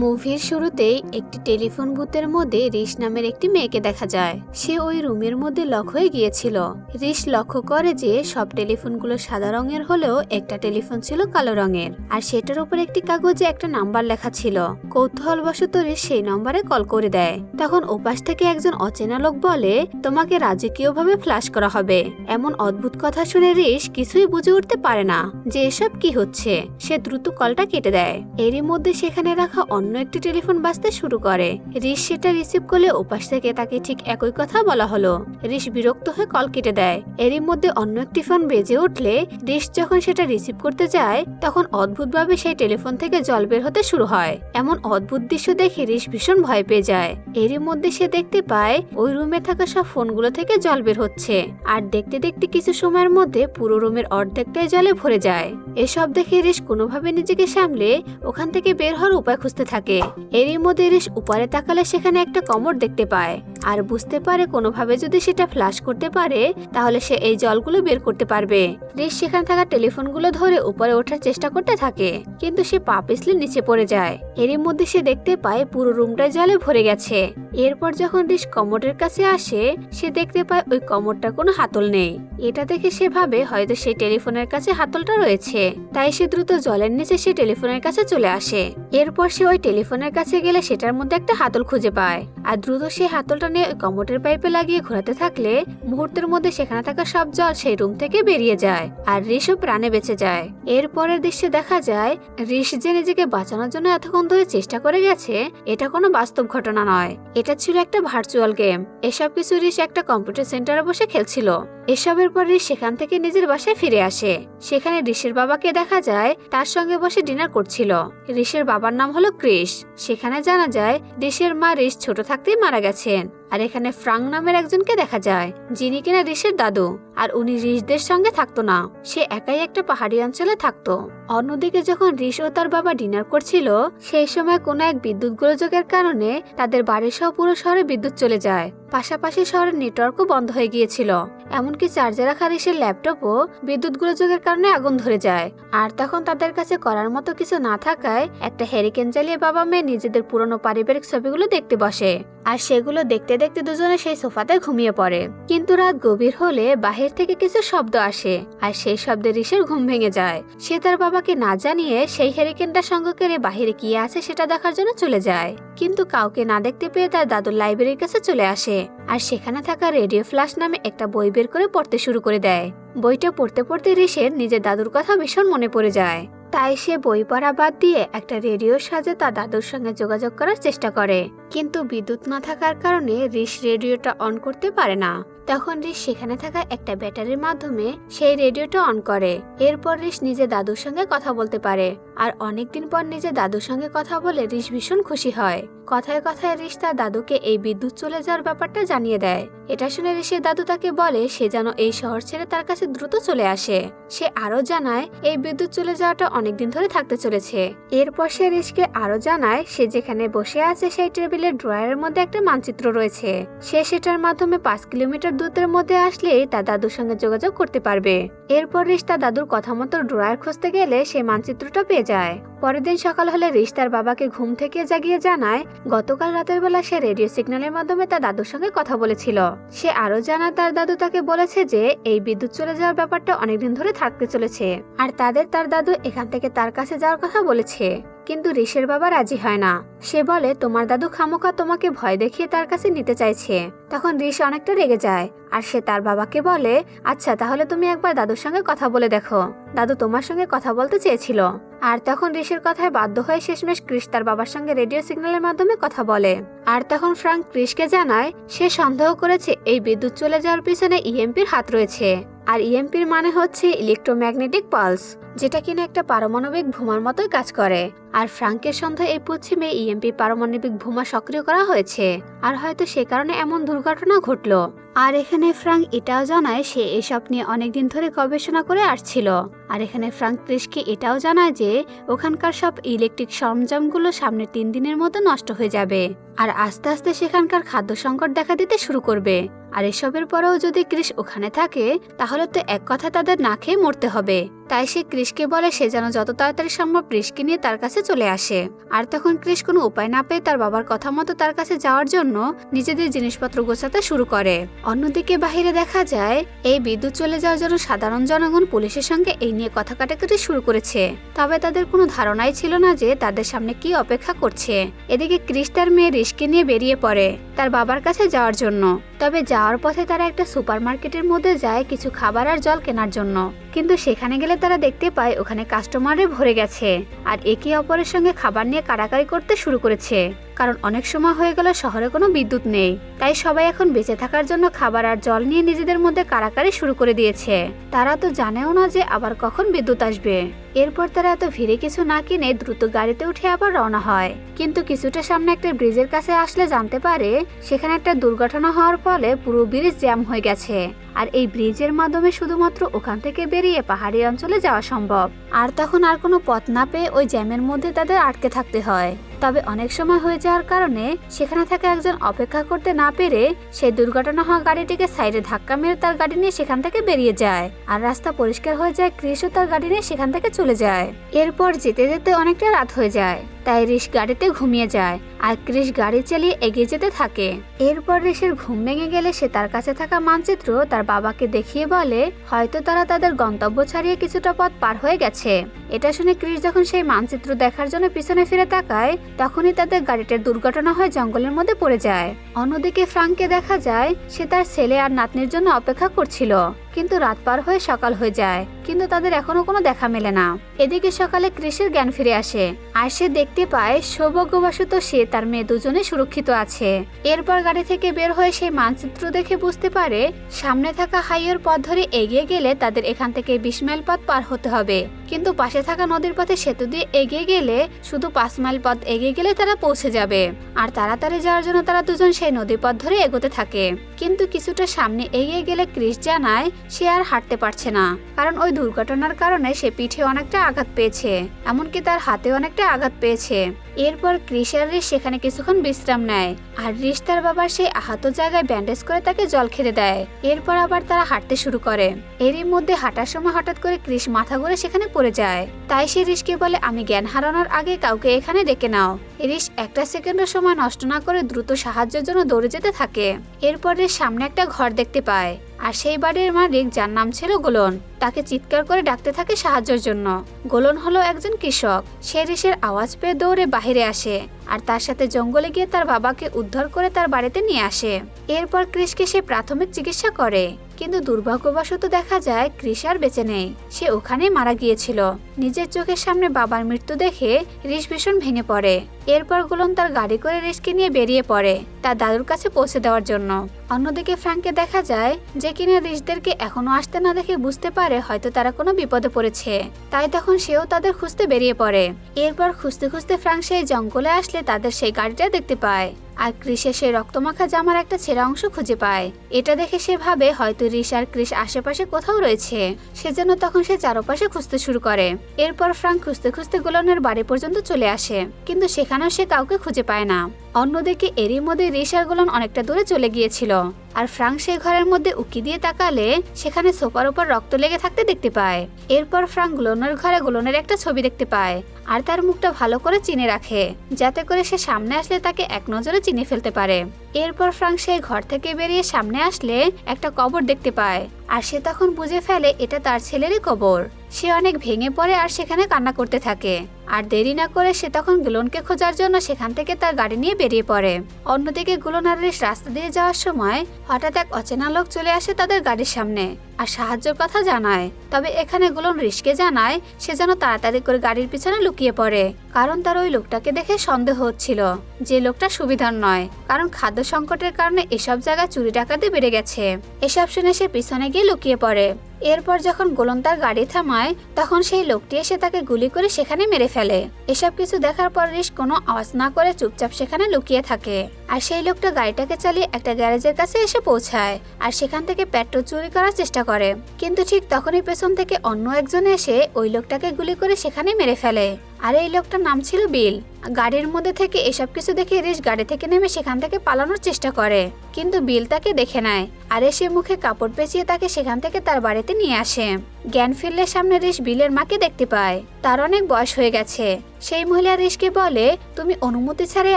মুভির শুরুতেই একটি টেলিফোন বুথের মধ্যে রিশ নামের একটি মেয়েকে দেখা যায়। সে ওই রুমের মধ্যে লক হয়ে গিয়েছিল। রিশ লক্ষ্য করে যে সব টেলিফোনগুলো সাদা রঙের হলেও একটা টেলিফোন ছিল কালো রঙের, আর সেটার উপর একটি কাগজে একটা নাম্বার লেখা ছিল। কৌতূহলবশত রিশ সেই নম্বরে কল করে দেয়। তখন ওপাশ থেকে একজন অচেনা লোক বলে, তোমাকে রাজকীয়ভাবে ফ্ল্যাশ করা হবে। এমন অদ্ভুত কথা শুনে রিশ কিছুই বুঝে উঠতে পারে না যে এসব কি হচ্ছে। সে দ্রুত কলটা কেটে দেয়। এরই মধ্যে সেখানে রাখা অন্য একটি টেলিফোন বাজতে শুরু করে। রিশ সেটা রিসিভ করলে ওপাশ থেকে তাকে ঠিক একই কথা বলা হলো। রিশ বিরক্ত হয়ে কল কেটে দেয়। এরই মধ্যে অন্য একটি ফোন বেজে উঠলে রিশ যখন সেটা রিসিভ করতে যায় তখন অদ্ভুতভাবে সেই টেলিফোন থেকে জল বের হতে শুরু হয়। এমন অদ্ভুত দৃশ্য দেখে রিশ ভীষণ ভয় পেয়ে যায়। এরই মধ্যে সে দেখতে পায় ওই রুমে থাকা সব ফোনগুলো থেকে জল বের হচ্ছে, আর দেখতে দেখতে কিছু সময়ের মধ্যে পুরো রুমের অর্ধেকটাই জলে ভরে যায়। এসব দেখে রিশ কোনোভাবে নিজেকে সামলে ওখান থেকে বের হওয়ার উপায় খুঁজতে থাকে। এরই মধ্যে রিশ উপরে তাকালে সেখানে একটা কমোড দেখতে পায়, আর বুঝতে পারে কোনোভাবে যদি সেটা ফ্ল্যাশ করতে পারে তাহলে সে এই জলগুলো বের করতে পারবে। রিশ সেখানে থাকা টেলিফোনগুলো ধরে উপরে ওঠার চেষ্টা করতে থাকে, কিন্তু সে পা পিছলে নিচে পড়ে যায়। এরই মধ্যে সে দেখতে পায় পুরো রুমটা জলে ভরে গেছে। এরপর যখন রিশ কমোডের কাছে আসে সে দেখতে পায় ওই কমোডটার কোনো হাতল নেই। এটা দেখে সে ভাবে হয়তো সেই টেলিফোনের কাছে হাতলটা রয়েছে, তাই সে দ্রুত জলের নিচে সে টেলিফোনের কাছে চলে আসে। এরপর সে ওই টেলিফোনের কাছে গেলে সেটার মধ্যে একটা হাতল খুঁজে পায়, আর দ্রুত সে হাতলটা নিয়ে ওই কমোডের পাইপে লাগিয়ে ঘোরাতে থাকলে মুহূর্তের মধ্যে সেখানে থাকা সব জল সেই রুম থেকে বেরিয়ে যায়, আর রিশও প্রাণে বেঁচে যায়। এরপরের দৃশ্যে দেখা যায় রিশ যে নিজেকে বাঁচানোর জন্য এতক্ষণ ধরে চেষ্টা করে গেছে এটা কোনো বাস্তব ঘটনা নয়, এটা ছিল একটা ভার্চুয়াল গেম। এসব কিছু রিশ একটা কম্পিউটার সেন্টারে বসে খেলছিল। এসবের পর রিশ সেখান থেকে নিজের বাসায় ফিরে আসে। সেখানে রিশের বাবাকে দেখা যায় তার সঙ্গে বসে ডিনার করছিল। রিশের বাবার নাম হলো ক্রিস। সেখানে জানা যায় রিশের মা রিশ ছোট থাকতেই মারা গেছেন। আর এখানে ফ্রাঙ্ক নামের একজনকে দেখা যায় যিনি কিনা রিশের দাদু, আর উনি রিশদের সঙ্গে থাকতো না, সে একাই একটা পাহাড়ি অঞ্চলে থাকতো। অন্যদিকে যখন রিশ ও তার বাবা ডিনার করছিল সেই সময় কোনো এক বিদ্যুৎ গোলযোগের কারণে তাদের বাড়ির সহ পুরো শহরে বিদ্যুৎ চলে যায়। পাশাপাশি শহরের নেটওয়ার্কও বন্ধ হয়ে গিয়েছিল। এমনকি চার্জে রাখা রিশের ল্যাপটপও বিদ্যুৎ গোলযোগের কারণে আগুন ধরে যায়। আর তখন তাদের কাছে করার মতো কিছু না থাকায় একটা হ্যারিকেন জ্বালিয়ে বাবা মেয়ে নিজেদের পুরনো পারিবারিক ছবিগুলো দেখতে বসে, আর সেগুলো দেখতে দেখতে দুজনে সেই সোফাতে ঘুমিয়ে পড়ে। কিন্তু রাত গভীর হলে বাহির থেকে কিছু শব্দ আসে, আর সেই শব্দে রিশের ঘুম ভেঙে যায়। সে তার বাবাকে না জানিয়ে সেই হ্যারিকেনটা সঙ্গে করে বাহিরে কি আছে সেটা দেখার জন্য চলে যায়, কিন্তু কাউকে না দেখতে পেয়ে তার দাদুর লাইব্রেরির কাছে চলে আসে, আর সেখানে থাকা রেডিও ফ্ল্যাশ নামে একটা বই বের করে পড়তে শুরু করে দেয়। বইটা পড়তে পড়তে রিশের নিজের দাদুর কথা ভীষণ মনে পড়ে যায়। তাই সে বই পড়া বাদ দিয়ে একটা রেডিওর সাহায্যে তার দাদুর সঙ্গে যোগাযোগ করার চেষ্টা করে, কিন্তু বিদ্যুৎ না থাকার কারণে রিশ রেডিওটা অন করতে পারে না। তখন রিশ সেখানে থাকা একটা ব্যাটারির মাধ্যমে সেই রেডিওটা অন করে। এরপর রিশ নিজের দাদুর সঙ্গে কথা বলতে পারে, আর অনেকদিন পর নিজের দাদুর সঙ্গে কথা বলে রিশ ভীষণ খুশি হয়। কথায় কথায় রিশ তার দাদুকে এই বিদ্যুৎ চলে যাওয়ার ব্যাপারটা জানিয়ে দেয়। এটা শুনে রিশের দাদু তাকে বলে সে যেন এই শহর ছেড়ে তার কাছে দ্রুত চলে আসে। সে আরো জানায় এই বিদ্যুৎ চলে যাওয়াটা অনেকদিন ধরে থাকতে চলেছে। এরপর সে রিশকে আরো জানায় সে যেখানে বসে আছে সেই টেবিলের ড্রয়ারের মধ্যে একটা মানচিত্র রয়েছে। সে সেটার মাধ্যমে 5 কিলোমিটার দূরের মধ্যে আসলেই তার দাদুর সঙ্গে যোগাযোগ করতে পারবে। এরপর রিশ তার দাদুর কথা মতো ড্রয়ার খুঁজতে গেলে সে মানচিত্রটা পেয়ে যায়। পরের দিন সকাল হলে রিশ তার বাবাকে ঘুম থেকে জাগিয়ে জানায় গতকাল রাতের বেলা সে রেডিও সিগন্যালের মাধ্যমে তার দাদুর সঙ্গে কথা বলেছিল। সে আরো জানায় তার দাদু তাকে বলেছে যে এই বিদ্যুৎ চলে যাওয়ার ব্যাপারটা অনেকদিন ধরে থাকতে চলেছে, আর তার দাদু এখান থেকে তার কাছে যাওয়ার কথা বলেছে। কিন্তু রিশের বাবা রাজি হয় না। সে বলে তোমার দাদু খামোখা তোমাকে ভয় দেখিয়ে তার কাছে নিতে চাইছে। তখন রিশ অনেকটা রেগে যায়, আর সে তার বাবাকে বলে আচ্ছা তাহলে তুমি একবার দাদুর সঙ্গে কথা বলে দেখো, দাদু তোমার সঙ্গে কথা বলতে চেয়েছিল। আর তখন রিশের কথায় বাধ্য হয়ে শেষমেশ ক্রিস তার বাবার সঙ্গে রেডিও সিগন্যালের মাধ্যমে কথা বলে। আর তখন ফ্রাঙ্ক ক্রিসকে জানায় সে সন্দেহ করেছে এই বিদ্যুৎ চলে যাওয়ার পিছনে ইএমপির হাত রয়েছে। আর ইএমপির মানে হচ্ছে ইলেকট্রোম্যাগনেটিক পালস, যেটা কিনা একটা পারমাণবিক বোমার মতোই কাজ করে। আর ফ্রাঙ্কের সন্দেহে এই পশ্চিমে ইএমপি পারমাণবিক বোমা সক্রিয় করা হয়েছে, আর হয়তো সে কারণে এমন দুর্ঘটনা ঘটলো। আর এখানে ফ্রাঙ্ক এটাও জানায় সে এসব নিয়ে অনেকদিন ধরে গবেষণা করে আসছিল। আর এখানে ফ্রাঙ্ক ক্রিসকে এটাও জানায় যে ওখানকার সব ইলেকট্রিক সরঞ্জামগুলো সামনে 3 দিনের মতো নষ্ট হয়ে যাবে, আর আস্তে আস্তে সেখানকার খাদ্য সংকট দেখা দিতে শুরু করবে। আর এসবের পরেও যদি ক্রিস ওখানে থাকে তাহলে তো এক কথা তাদের না খেয়ে মরতে হবে। তাই সে ক্রিসকে বলে সে যেন যত তাড়াতাড়ি সম্ভব ক্রিসকে নিয়ে তার কাছে চলে আসে। আর তখন ক্রিস কোনো উপায় না পেয়ে তার বাবার কথা মতো তার কাছে যাওয়ার জন্য নিজেদের জিনিসপত্র গোছাতে শুরু করে। অন্যদিকে বাহিরে দেখা যায় এই বিদ্যুৎ চলে যাওয়ার জন্য সাধারণ জনগণ পুলিশের সঙ্গে এই নিয়ে কথা কাটাকাটি শুরু করেছে। তবে তাদের কোনো ধারণাই ছিল না যে তাদের সামনে কি অপেক্ষা করছে। এদিকে ক্রিস তার মেয়ে রিশকে নিয়ে বেরিয়ে পড়ে তার বাবার কাছে যাওয়ার জন্য। তবে যাওয়ার পথে তারা একটা সুপারমার্কেটের মধ্যে যায় কিছু খাবার আর জল কেনার জন্য। কিন্তু সেখানে গেলে তারা দেখতে পায় ওখানে কাস্টমারে ভরে গেছে আর একে অপরের সঙ্গে খাবার নিয়ে কাড়াকাড়ি করতে শুরু করেছে। কারণ অনেক সময় হয়ে গেল শহরে কোনো বিদ্যুৎ নেই, তাই সবাই এখন বেঁচে থাকার জন্য খাবার আর জল নিয়ে নিজেদের মধ্যে কাড়াকাড়ি শুরু করে দিয়েছে। তারা তো জানেও না যে আবার কখন বিদ্যুৎ আসবে। এরপর তারা এত ভিড়ে কিছু না কিনে দ্রুত গাড়িতে উঠে আবার রওনা হয়। কিন্তু কিছুটা সামনে একটা ব্রিজের কাছে আসলে জানতে পারে সেখানে একটা দুর্ঘটনা হওয়ার ফলে পুরো ব্রিজ জ্যাম হয়ে গেছে। আর এই ব্রিজের মাধ্যমে শুধুমাত্র ওখান থেকে বেরিয়ে পাহাড়ি অঞ্চলে যাওয়া সম্ভব। আর তখন আর কোনো পথ না পেয়ে ওই জ্যামের মধ্যে তাদের আটকে থাকতে হয়। তবে অনেক সময় হয়ে যাওয়ার কারণে সেখানে থাকা একজন অপেক্ষা করতে না পেরে সেই দুর্ঘটনা হওয়া গাড়িটিকে সাইডে ধাক্কা মেরে তার গাড়ি নিয়ে সেখান থেকে বেরিয়ে যায়। আর রাস্তা পরিষ্কার হয়ে যায়, ক্রিসও তার গাড়ি নিয়ে সেখান থেকে চলে যায়। এরপর যেতে যেতে অনেকটা রাত হয়ে যায়, তাই রিশ গাড়িতে ঘুমিয়ে যায় আর ক্রিস গাড়ি চালিয়ে এগিয়ে যেতে থাকে। এরপর রিশের ঘুম ভেঙে গেলে সে তার কাছে থাকা মানচিত্র তার বাবাকে দেখিয়ে বলে হয়তো তারা তাদের গন্তব্য ছাড়িয়ে কিছুটা পথ পার হয়ে গেছে। এটা শুনে ক্রিস যখন সেই মানচিত্র দেখার জন্য পিছনে ফিরে তাকায় তখনই তাদের গাড়িটার দুর্ঘটনা হয়ে জঙ্গলের মধ্যে পড়ে যায়। অন্যদিকে ফ্রাঙ্ককে দেখা যায় সে তার ছেলে আর নাতনির জন্য অপেক্ষা করছিল, কিন্তু রাত পার হয়ে সকাল হয়ে যায়, কিন্তু তাদের এখনো কোনো দেখা মেলে না। এদিকে সকালে ক্রিসের জ্ঞান ফিরে আসে আর সে দেখতে পায় সৌভাগ্যবশত সে তার মেয়ে দুজনে সুরক্ষিত আছে। এরপর গাড়ি থেকে বের হয়ে সেই মানচিত্র দেখে বুঝতে পারে সামনে থাকা হাইওয়ের পথ ধরে এগিয়ে গেলে তাদের এখান থেকে 20 মাইল পথ পার হতে হবে, কিন্তু পাশে থাকা নদীর পথে সেতু দিয়ে এগিয়ে গেলে শুধু 5 মাইল পথ এগিয়ে গেলে তারা পৌঁছে যাবে। আর তাড়াতাড়ি যাওয়ার জন্য তারা দুজন সেই নদী পথ ধরে এগোতে থাকে। কিন্তু কিছুটা সামনে এগিয়ে গেলে ক্রিস জানায় সে আর হাঁটতে পারছে না, কারণ ওই দুর্ঘটনার কারণে সে পিঠে অনেকটা আঘাত পেয়েছে, এমনকি তার হাতে অনেকটা আঘাত পেয়েছে। এরপর ক্রিস আর রিশ সেখানে কিছুক্ষণ বিশ্রাম নেয় আর রিশ তার বাবার সেই আহত জায়গায় ব্যান্ডেজ করে তাকে জল খেতে দেয়। এরপর আবার তারা হাঁটতে শুরু করে। এরই মধ্যে হাঁটার সময় হঠাৎ করে ক্রিস মাথা ঘুরে সেখানে পড়ে যায়, তাই সে রিশকে বলে আমি জ্ঞান হারানোর আগে কাউকে এখানে ডেকে নাও। রিশ একটা সেকেন্ডের সময় নষ্ট না করে দ্রুত সাহায্যের জন্য দৌড়ে যেতে থাকে। এরপর রিশ সামনে একটা ঘর দেখতে পায় আর সেই বাড়ির মালিক, যার নাম ছিল গোলন, তাকে চিৎকার করে ডাকতে থাকে সাহায্যের জন্য। গোলন হলো একজন কৃষক। সে রিশের আওয়াজ পেয়ে দৌড়ে বাহিরে আসে আর তার সাথে জঙ্গলে গিয়ে তার বাবাকে উদ্ধার করে তার বাড়িতে নিয়ে আসে। এরপর ক্রিসকে সে প্রাথমিক চিকিৎসা করে, কিন্তু দুর্ভাগ্যবশত দেখা যায় ক্রিস আর বেঁচে নেই, সে ওখানেই মারা গিয়েছিল। নিজের চোখের সামনে বাবার মৃত্যু দেখে রিশ ভীষণ ভেঙে পড়ে। এরপর গোলন তার গাড়ি করে রিশকে নিয়ে বেরিয়ে পড়ে তার দাদুর কাছে পৌঁছে দেওয়ার জন্য। অন্যদিকে ফ্রাঙ্ককে দেখা যায় যে কিনা রিশদেরকে এখনো আসতে না দেখে বুঝতে পারে হয়তো তারা কোনো বিপদে পড়েছে, তাই তখন সেও তাদের খুঁজতে বেরিয়ে পড়ে। এরপর খুঁজতে খুঁজতে ফ্রাঙ্ক সেই জঙ্গলে আসলে তাদের সেই গাড়িটা দেখতে পায় আর ক্রিসের সেই রক্তমাখা জামার একটা ছেঁড়া অংশ খুঁজে পায়। এটা দেখে সে ভাবে হয়তো রিশ আর ক্রিস আশেপাশে কোথাও রয়েছে, সেজন্য তখন সে চারপাশে খুঁজতে শুরু করে। এরপর ফ্রাঙ্ক খুঁজতে খুঁজতে গোলনের বাড়ি পর্যন্ত চলে আসে, কিন্তু সেখানেও সে কাউকে খুঁজে পায় না। অন্যদিকে এরই মধ্যে রিশ আর গোলন অনেকটা দূরে চলে গিয়েছিল আর ফ্রাঙ্ক সেই ঘরের মধ্যে উকি দিয়ে তাকালে সেখানে সোফার উপর রক্ত লেগে থাকতে দেখতে পায়। এরপর ফ্রাঙ্ক গোলনের ঘরে গোলনের একটা ছবি দেখতে পায় আর তার মুখটা ভালো করে চিনে রাখে, যাতে করে সে সামনে আসলে তাকে এক নজরে চিনে ফেলতে পারে। এরপর ফ্রাঙ্ক সেই ঘর থেকে বেরিয়ে সামনে আসলে একটা কবর দেখতে পায় আর সে তখন বুঝে ফেলে এটা তার ছেলেরই কবর। সে অনেক ভেঙে পড়ে আর সেখানে কান্না করতে থাকে। আর দেরি না করে সে তখন গোলনকে খোঁজার জন্য সেখান থেকে তার গাড়ি নিয়ে বেরিয়ে পড়ে। অন্যদিকে গোলন আর রিশ রাস্তা দিয়ে যাওয়ার সময় হঠাৎ এক অচেনা লোক চলে আসে তাদের গাড়ির সামনে আর সাহায্যের কথা জানায়। তবে এখানে গোলন রিশকে জানায় সে যেন তাড়াতাড়ি করে গাড়ির পিছনে লুকিয়ে পড়ে, কারণ তার ওই লোকটাকে দেখে সন্দেহ হচ্ছিল যে লোকটা সুবিধার নয়, কারণ খাদ্য সংকটের কারণে এসব জায়গায় চুরি ডাকাতি বেড়ে গেছে। এসব শুনে সে পিছনে গিয়ে লুকিয়ে পড়ে। এরপর যখন গোলন তার গাড়ি থামায় তখন সেই লোকটি এসে তাকে গুলি করে সেখানে মেরে ফেলে। এসব কিছু দেখার পর রিশ কোনো আওয়াজ না করে চুপচাপ সেখানে লুকিয়ে থাকে আর সেই লোকটা গাড়িটাকে চালিয়ে একটা গ্যারেজের কাছে এসে পৌঁছায় আর সেখান থেকে পেট্রোল চুরি করার চেষ্টা করে। কিন্তু ঠিক তখনই পেছন থেকে অন্য একজন এসে ওই লোকটাকে গুলি করে সেখানে মেরে ফেলে আর এই লোকটার নাম ছিল বিল। গাড়ির মধ্যে থেকে এসব কিছু দেখে রিশ গাড়ি থেকে নেমে সেখান থেকে পালানোর চেষ্টা করে, কিন্তু বিল তাকে দেখে নেয় আর এসে মুখে কাপড় পেঁচিয়ে তাকে সেখান থেকে তার বাড়িতে নিয়ে আসে। জ্ঞান ফিরলে সামনে রিশ বিলের মাকে দেখতে পায়। তার অনেক বয়স হয়ে গেছে। সেই মহিলা রিশকে বলে, তুমি অনুমতি ছাড়াই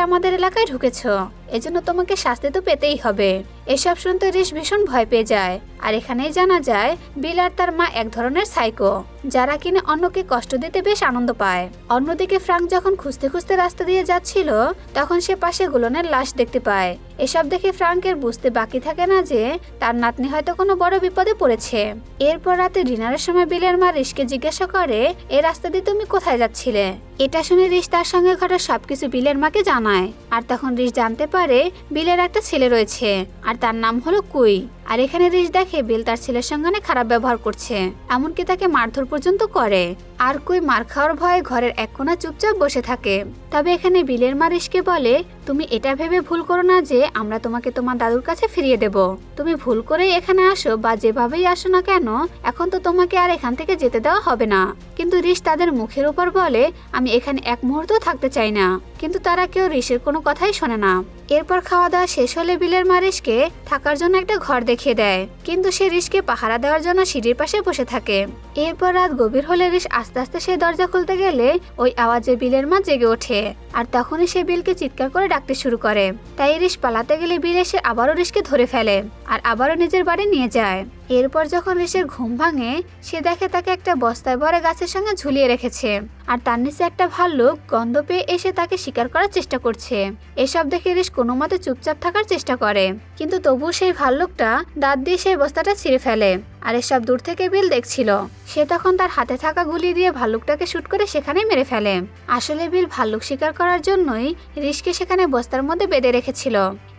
আমাদের এলাকায় ঢুকেছ, এজন্য তোমাকে শাস্তি তো পেতেই হবে। এসব শুনতে রিশ ভীষণ ভয় পেয়ে যায়। আর এখানেই জানা যায় বিল আর তার মা এক ধরনের সাইকো, যারা কিনা অন্যকে কষ্ট দিতে বেশ আনন্দ পায়। অন্যদিকে ফ্রাঙ্ক যখন খুঁজতে খুঁজতে রাস্তা দিয়ে যাচ্ছিল, তখন সে পাশে গুলনের লাশ দেখতে পায়। এসব দেখে ফ্রাঙ্কের বুঝতে বাকি থাকে না যে তার নাতনি হয়তো কোনো বড় বিপদে পড়েছে। এরপর রাতে ডিনারের সময় বিলের মা রিশকে জিজ্ঞাসা করে, এই রাস্তা দিয়ে তুমি কোথায় যাচ্ছিলে? এটা শুনে রিশ তার সঙ্গে ঘটা সবকিছু বিলের মাকে জানায়। আর তখন রিশ জানতে পারে বিলের একটা ছেলে রয়েছে আর তার নাম হলো কুই। আর এখানে রিশ দেখে বিল তার ছেলের সঙ্গে অনেক খারাপ ব্যবহার করছে, এমনকি তাকে মারধর পর্যন্ত করে। আর কুই মার খাওয়ার ভয়ে ঘরের এক কোণা চুপচাপ বসে থাকে। তবে এখানে বিলের মা রিশকে বলে, তুমি এটা ভেবে ভুল করো না যে আমরা তোমাকে তোমার দাদুর কাছে ফিরিয়ে দেব। তুমি ভুল করেই এখানে আসো বা যেভাবেই আসো না কেন, এখন তো তোমাকে আর এখান থেকে যেতে দেওয়া হবে না। কিন্তু রিশ তাদের মুখের উপর বলে, আমি এখানে এক মুহূর্ত থাকতে চাই না। কিন্তু তারা কেউ রিশের কোনো কথাই শোনে না। এরপর খাওয়া দাওয়া শেষ হলে বিলের মা রিশকে থাকার জন্য একটা ঘর দেখিয়ে দেয়, কিন্তু সে রিশকে পাহারা দেওয়ার জন্য সিঁড়ির পাশে বসে থাকে। এরপর রাত গভীর হলে রিশ আস্তে আস্তে সেই দরজা খুলতে গেলে ওই আওয়াজে বিলের মা জেগে ওঠে। আর তখনই সে বিলকে চিৎকার করে ডাকতে শুরু করে। তাই রিশ পালাতে গেলে বিল এসে আবারও রিশকে ধরে ফেলে আর আবারও নিজের বাড়ি নিয়ে যায়। এরপর যখন রিশের ঘুম ভাঙে, সে দেখে তাকে একটা বস্তায় ভরে গাছের সঙ্গে ঝুলিয়ে রেখেছে আর তার নিচে একটা ভাল্লুক গন্ধ পেয়ে এসে তাকে শিকার করার চেষ্টা করছে। এসব দেখে রিশ কোনো মতে চুপচাপ থাকার চেষ্টা করে, কিন্তু তবুও সেই ভাল্লুকটা দাঁত দিয়ে সেই বস্তাটা ছিঁড়ে ফেলে। আর এসব দূর থেকে বিল দেখছিল। সে তখন তার হাতে থাকা গুলি দিয়ে ভাল্লুকটাকে শুট করে সেখানেই মেরে ফেলে। আসলে বিল ভাল্লুক শিকার করার জন্যই রিশকে সেখানে বস্তার মধ্যে বেঁধে রেখেছিল।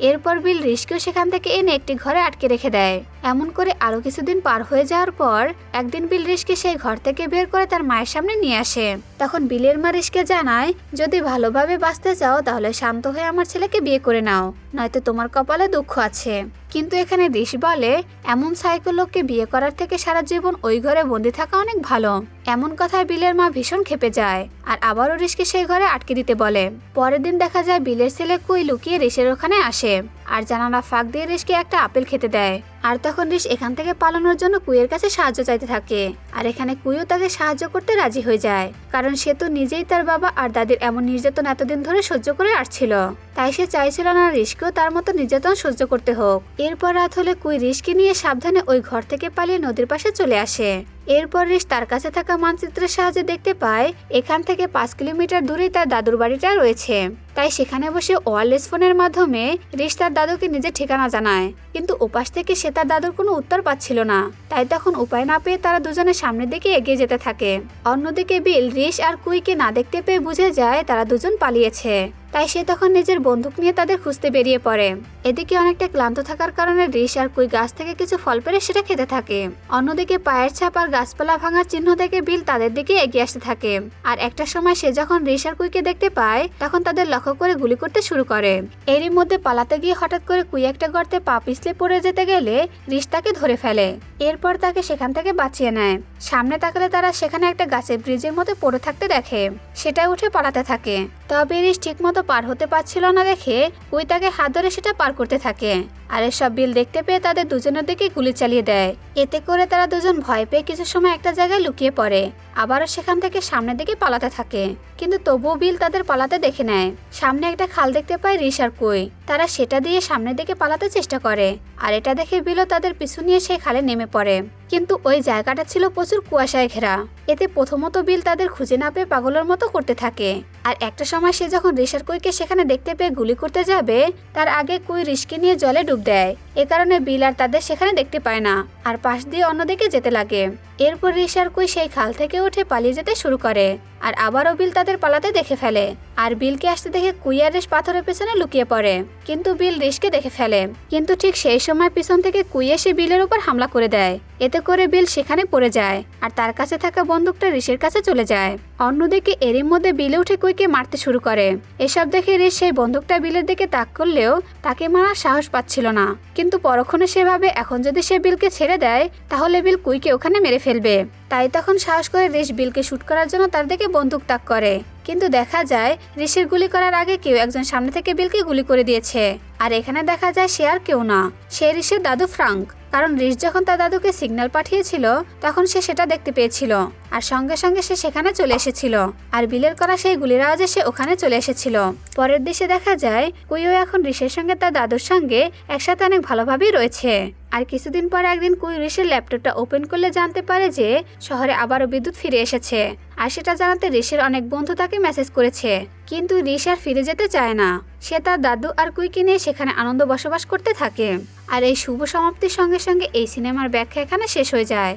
এরপর বিল রিশকেও সেখান থেকে এনে একটি ঘরে আটকে রেখে দেয়। এমন করে আরো কিছুদিন পার হয়ে যাওয়ার পর একদিন বিল রিশকে সেই ঘর থেকে বের করে তার মায়ের সামনে নিয়ে আসে। তখন বিলের মা রিশকে জানায়, যদি ভালোভাবে বাঁচতে চাও তাহলে শান্ত হয়ে আমার ছেলেকে বিয়ে করে নাও, নয়তো তোমার কপালে দুঃখ আছে। কিন্তু এখানে রিশ বলে, এমন সাইকো লোককে বিয়ে করার থেকে সারা জীবন ওই ঘরে বন্দি থাকা অনেক ভালো। এমন কথায় বিলের মা ভীষণ ক্ষেপে যায় আর আবারও রিশকে সেই ঘরে আটকে দিতে বলে। পরের দিন দেখা যায় বিলের ছেলে কুই লুকিয়ে রিশের ওখানে আসে আর জানালা ফাঁক দিয়ে রিশকে একটা আপেল খেতে দেয়। আর তখন রিশ এখান থেকে পালানোর জন্য কুইয়ের কাছে সাহায্য চাইতে থাকে। আর এখানে কুইও তাকে সাহায্য করতে রাজি হয়ে যায়, কারণ সে তো নিজেই তার বাবা আর দাদির এমন নির্যাতন এতদিন ধরে সহ্য করে আসছিল। তাই সে চাইছিল না রিশকেও তার মতো নির্যাতন সহ্য করতে হোক। এরপর রাত হলে কুই রিশকে নিয়ে সাবধানে ওই ঘর থেকে পালিয়ে নদীর পাশে চলে আসে। এরপর রিশ তার কাছে থাকা মানচিত্রের সাহায্যে দেখতে পায় এখান থেকে 5 কিলোমিটার দূরেই তার দাদুর বাড়িটা রয়েছে। তাই সেখানে বসে ওয়্যারলেস ফোনের মাধ্যমে রিশ তার দাদুকে নিজের ঠিকানা জানায়, কিন্তু ওপাশ থেকে সে তার দাদুর কোনো উত্তর পাচ্ছিল না। তাই তখন উপায় না পেয়ে তারা দুজনে সামনের দিকে এগিয়ে যেতে থাকে। অন্যদিকে বিল রিশ আর কুইকে না দেখতে পেয়ে বুঝে যায় তারা দুজন পালিয়েছে। তাই সে তখন নিজের বন্দুক নিয়ে তাদের খুঁজতে বেরিয়ে পড়ে। এদিকে অনেকটা ক্লান্ত থাকার কারণে রিশ আর কুই গাছ থেকে কিছু ফল পেড়ে সেটা খেতে থাকে। অন্যদিকে পায়ের ছাপ আর গাছপালা ভাঙার চিহ্ন দেখে বিল তাদের দিকে এগিয়ে আসতে থাকে। আর একটা সময় সে যখন রিশ আর কুইকে দেখতে পায়, তখন তাদের লক্ষ্য করে গুলি করতে শুরু করে। এরই মধ্যে পালাতে গিয়ে হঠাৎ করে কুই একটা গর্তে পা পিছলে পড়ে যেতে গেলে রিশ তাকে ধরে ফেলে। এরপর তাকে সেখান থেকে বাঁচিয়ে নেয়। সামনে তাকালে তারা সেখানে একটা গাছের ব্রিজের মতো পড়ে থাকতে দেখে। সেটা উঠে পালাতে থাকে। তবে রিশ ঠিক মতো পার হতে পারছিল না দেখে কুই তাকে হাত ধরে সেটা পার করতে থাকে। আর এসব বিল দেখতে পেয়ে তাদের দুজনের দিকে গুলি চালিয়ে দেয়। এতে করে তারা দুজন ভয় পেয়ে কিছু সময় একটা জায়গায় লুকিয়ে পড়ে। আবারও সেখান থেকে সামনের দিকে পালাতে থাকে, কিন্তু তবুও বিল তাদের পালাতে দেখে নেয়। সামনে একটা খাল দেখতে পায় রিশ আর কুই। তারা সেটা দিয়ে সামনের দিকে পালাতে চেষ্টা করে। আর এটা দেখে বিলও তাদের পিছু নিয়ে সেই খালে নেমে পড়ে। কিন্তু ওই জায়গাটা ছিল প্রচুর কুয়াশায় ঘেরা। এতে প্রথমত বিল তাদের খুঁজে না পেয়ে পাগলের মতো করতে থাকে। আর একটা সময় সে যখন রিশ আর কুইকে সেখানে দেখতে পেয়ে গুলি করতে যাবে, তার আগে কুই রিশকে নিয়ে জলে ডুব দেয়। এ কারণে বিল আর তাদের সেখানে দেখতে পায় না আর পাশ দিয়ে অন্যদিকে যেতে লাগে। এরপর রিশ আর কুই সেই খাল থেকে উঠে পালিয়ে যেতে শুরু করে। আর আবারও বিল তাদের পালাতে দেখে ফেলে। আর বিলকে আসতে দেখে কুই আর রিশ পাথরের পেছনে লুকিয়ে পড়ে, কিন্তু বিল রিশকে দেখে ফেলে। কিন্তু ঠিক সেই সময় পিছন থেকে কুই এসে বিলের উপর হামলা করে দেয়। এতে করে বিল সেখানে পড়ে যায় আর তার কাছে থাকা বন্দুকটা রিশের কাছে চলে যায়। অন্যদিকে এরই মধ্যে বিলে উঠে কুইকে মারতে শুরু করে। এসব দেখে রিশ সেই বন্দুকটা বিলের দিকে তাক করলেও তাকে মারার সাহস পাচ্ছিল না। কিন্তু কিন্তু পরক্ষণে সে ভাবে এখন যদি সে বিলকে ছেড়ে দেয় তাহলে বিল কুইকে ওখানে মেরে ফেলবে। তাই তখন সাহস করে রিশ বিলকে শুট করার জন্য তার দিকে বন্দুক তাক করে, কিন্তু দেখা যায় রিশের গুলি করার আগে কেউ একজন সামনে থেকে বিলকে গুলি করে দিয়েছে। আর এখানে দেখা যায় সে আর কেউ না, সে রিশের দাদু ফ্রাঙ্ক। কারণ রিশ যখন তার দাদুকে সিগন্যাল পাঠিয়েছিল তখন সে সেটা দেখতে পেয়েছিল, আর সঙ্গে সঙ্গে সে সেখানে চলে এসেছিল, আর বিলের করা সেই গুলির আওয়াজে সে ওখানে চলে এসেছিল। পরের দৃশ্যে দেখা যায় কুইও এখন রিশের সঙ্গে তার দাদুর সঙ্গে একসাথে অনেক ভালোভাবেই রয়েছে। আর কিছুদিন পর একদিন কুই রিশের ল্যাপটপটা ওপেন করলে জানতে পারে যে শহরে আবারও বিদ্যুৎ ফিরে এসেছে, আর সেটা জানাতে রিশের অনেক বন্ধু তাকে মেসেজ করেছে। কিন্তু রিশ আর ফিরে যেতে চায় না, সে তার দাদু আর কুইকে নিয়ে সেখানে আনন্দ বসবাস করতে থাকে। আর এই শুভ সমাপ্তির সঙ্গে সঙ্গে এই সিনেমার ব্যাখ্যা এখানে শেষ হয়ে যায়।